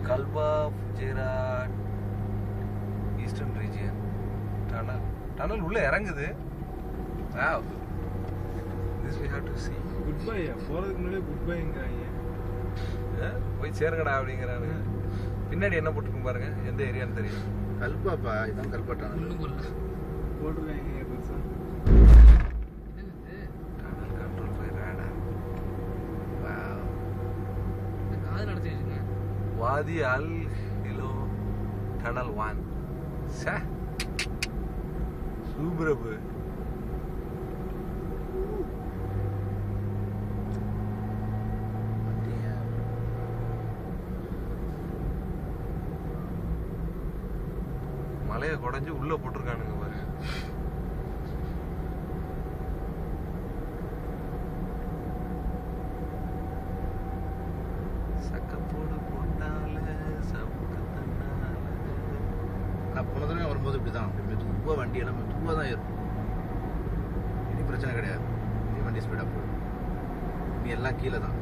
கல்பா ஃபுஜேராட் eastern region tunnel உள்ள இறங்குது. Wow. This we have to see. Goodbye. போறதுக்கு முன்னாடி goodbyeங்கறாங்க. போய் சேருங்கடா அப்படிங்கறாங்க. பின்னாடி என்ன போட்டுருக்கு பாருங்க. எந்த ஏரியான்னு தெரியும். கல்பாப்பா, இதான் கல்பா டனல். ஒண்ணும் இல்ல. போடுறாங்க பெருசா. என்னது? Tunnel control by radar. Wow. இந்த காது நடத்திடுங்க. வாதி அல் ஹிலோ டனல் 1. சே. சூப்பர் அப்பு. மலையை குடைஞ்சு உள்ள போட்டிருக்கானுங்க பாரு. சக்கப்போடு போட்டால சவுக்கு தன்னால. நான் போன தடவை வரும்போது இப்படிதான், மெதுவாக வண்டி எல்லாம் மெதுவாக தான் இருக்கும். இனி பிரச்சனை கிடையாது, இனி வண்டி ஸ்பீடாக போடும். இனி எல்லாம் கீழே தான்.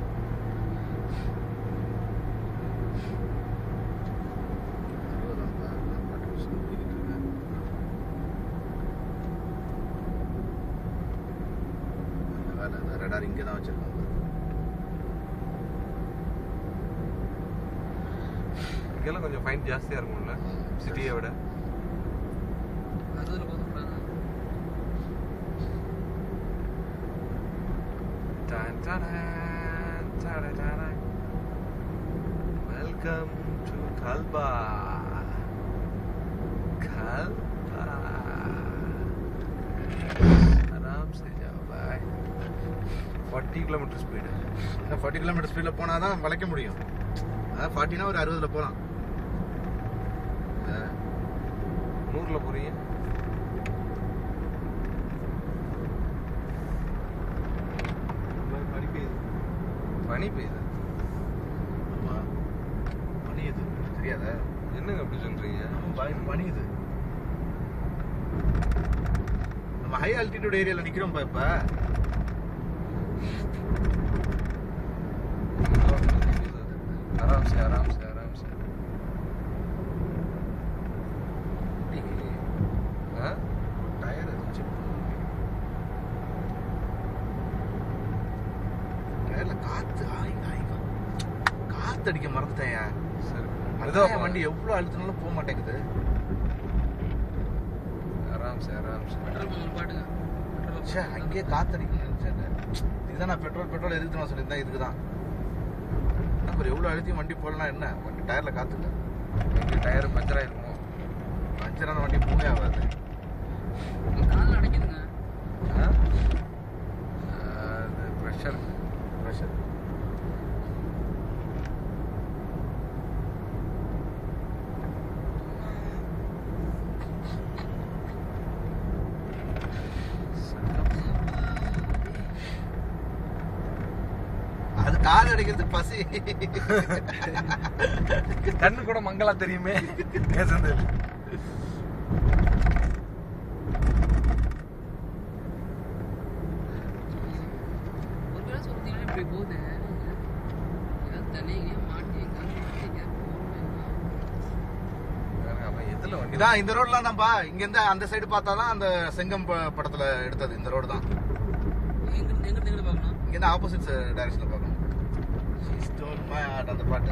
ரடார் இங்கே தான் வச்சிருக்காங்க. இங்கெல்லாம் கொஞ்சம் ஃபைன் ஜாஸ்தியா இருக்கும்ல சிட்டியை விட. அதுல போறாங்க. டான் டான் டான் டான். Welcome to Kalba. கல்பா. आराम से जाओ भाई. 40 km ஸ்பீடு. 40 km ஸ்பீடில் போனால் தான் வளைக்க முடியும். அதான் 40னா ஒரு 60ல் போகலாம். 100ல போறீங்க. பனி பெய்யுது. ஆமாம், பனியுது. தெரியாத என்னங்க அப்படி சொல்றீங்க? பனியுது. நம்ம ஹை ஆல்டிடியூட் ஏரியாவில் நிற்கிறோம் இப்போ. आराम से आराम से आराम से. டயர் இருந்துச்சு. டயர்ல காத்து அடிக்க மறந்துட்டேன். சரி அதுதான் வண்டி எவ்வளவு அழுத்தினாலும் போக மாட்டேங்குது. आराम से आराम से. பெட்ரோல் பங்க் பாட்டுங்க. ச்சே, அங்கேயே காத்து அடிக்கணும்னு நினைச்சேன். இதுதான் நான் பெட்ரோல் எதுக்கு நான் சொல்லியிருந்தேன். இதுக்கு தான் நம்பர் எவ்வளோ அழுத்தியும் வண்டி போடலாம். என்ன வண்டி டயர்ல காத்துல வண்டி டயர் பஞ்சர் ஆயிருக்குமோ? பஞ்சரான வண்டி மூவே ஆகாது. கால் அடைக்குதுங்க. அது ப்ரெஷர். அது காது அடிக்கிறது பசி. கண்ணு கூட மங்களா தெரியுமே. பேசுறது ஒரு வேளை சொல்றீங்கன்னா இப்படி போகுது. தண்ணிங்க மாட்டீங்க. அவன் எதுல வண்டி? இதான் இந்த ரோட்லாம் தான்ப்பா. இங்க இருந்து அந்த சைடு பார்த்தாதான் அந்த செங்கம் படத்துல எடுத்தது இந்த ரோடு தான். எங்க பார்க்கணும்? இங்க இருந்து ஆப்போசிட் டைரக்ஷன்ல பார்க்கணும். அந்த பாட்டு